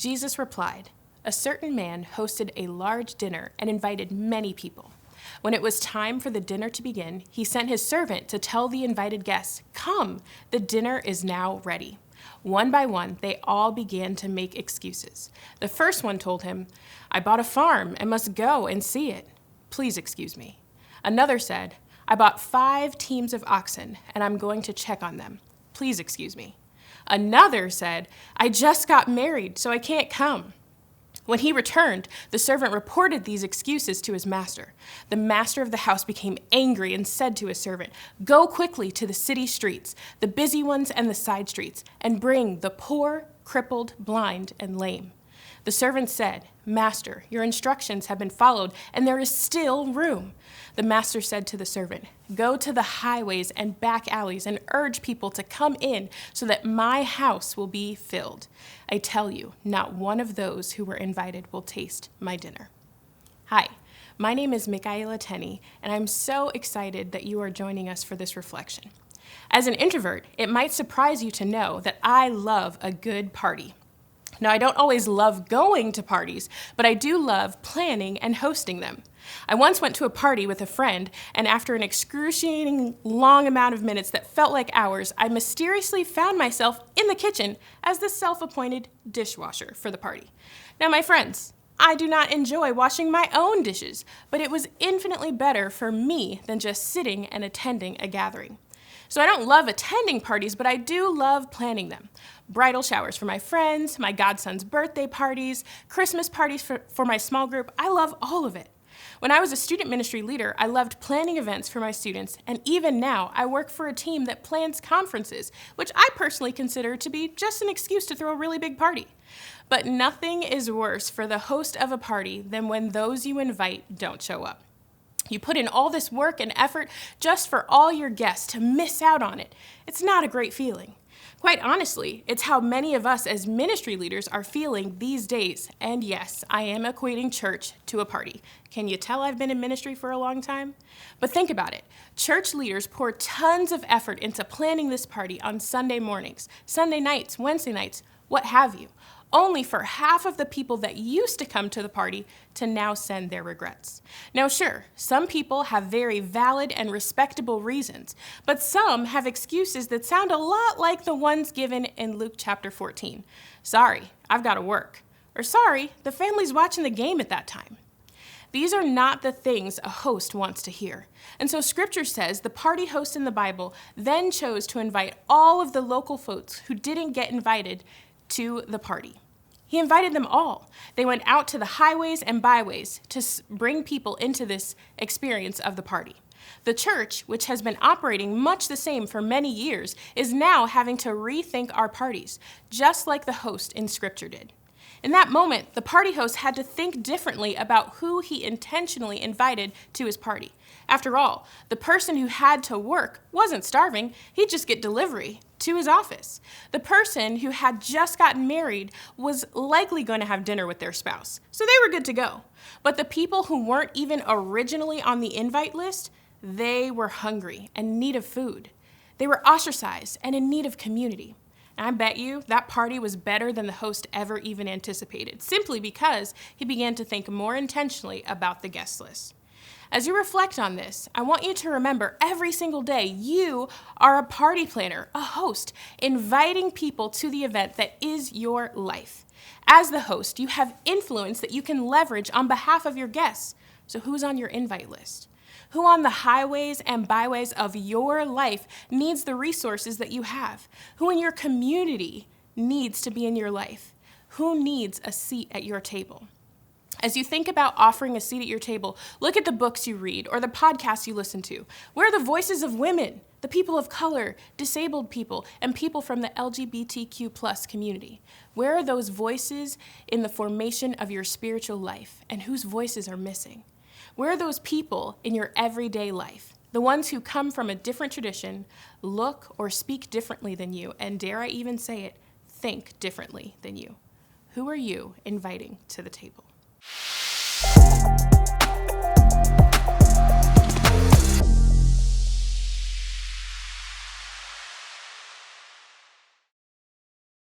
Jesus replied, "A certain man hosted a large dinner and invited many people. When it was time for the dinner to begin, he sent his servant to tell the invited guests, 'Come, the dinner is now ready.' One by one, they all began to make excuses. The first one told him, 'I bought a farm and must go and see it. Please excuse me.' Another said, 'I bought 5 teams of oxen and I'm going to check on them. Please excuse me.' Another said, 'I just got married, so I can't come.' When he returned, the servant reported these excuses to his master. The master of the house became angry and said to his servant, 'Go quickly to the city streets, the busy ones and the side streets, and bring the poor, crippled, blind, and lame.' The servant said, 'Master, your instructions have been followed, and there is still room.' The master said to the servant, 'Go to the highways and back alleys and urge people to come in so that my house will be filled. I tell you, not one of those who were invited will taste my dinner.'" Hi, my name is Michaela Tenney, and I'm so excited that you are joining us for this reflection. As an introvert, it might surprise you to know that I love a good party. Now, I don't always love going to parties, but I do love planning and hosting them. I once went to a party with a friend, and after an excruciating long amount of minutes that felt like hours, I mysteriously found myself in the kitchen as the self-appointed dishwasher for the party. Now, my friends, I do not enjoy washing my own dishes, but it was infinitely better for me than just sitting and attending a gathering. So I don't love attending parties, but I do love planning them. Bridal showers for my friends, my godson's birthday parties, Christmas parties for my small group. I love all of it. When I was a student ministry leader, I loved planning events for my students, and even now, I work for a team that plans conferences, which I personally consider to be just an excuse to throw a really big party. But nothing is worse for the host of a party than when those you invite don't show up. You put in all this work and effort just for all your guests to miss out on it. It's not a great feeling. Quite honestly, it's how many of us as ministry leaders are feeling these days. And yes, I am equating church to a party. Can you tell I've been in ministry for a long time? But think about it. Church leaders pour tons of effort into planning this party on Sunday mornings, Sunday nights, Wednesday nights, what have you, only for half of the people that used to come to the party to now send their regrets. Now sure, some people have very valid and respectable reasons, but some have excuses that sound a lot like the ones given in Luke chapter 14. Sorry, I've got to work. Or sorry, the family's watching the game at that time. These are not the things a host wants to hear. And so scripture says the party host in the Bible then chose to invite all of the local folks who didn't get invited to the party. He invited them all. They went out to the highways and byways to bring people into this experience of the party. The church, which has been operating much the same for many years, is now having to rethink our parties, just like the host in Scripture did. In that moment, the party host had to think differently about who he intentionally invited to his party. After all, the person who had to work wasn't starving, he'd just get delivery to his office. The person who had just gotten married was likely going to have dinner with their spouse, so they were good to go. But the people who weren't even originally on the invite list, they were hungry and in need of food. They were ostracized and in need of community. And I bet you that party was better than the host ever even anticipated, simply because he began to think more intentionally about the guest list. As you reflect on this, I want you to remember every single day you are a party planner, a host, inviting people to the event that is your life. As the host, you have influence that you can leverage on behalf of your guests. So who's on your invite list? Who on the highways and byways of your life needs the resources that you have? Who in your community needs to be in your life? Who needs a seat at your table? As you think about offering a seat at your table, look at the books you read or the podcasts you listen to. Where are the voices of women, the people of color, disabled people, and people from the LGBTQ+ community? Where are those voices in the formation of your spiritual life, and whose voices are missing? Where are those people in your everyday life? The ones who come from a different tradition, look or speak differently than you, and dare I even say it, think differently than you. Who are you inviting to the table?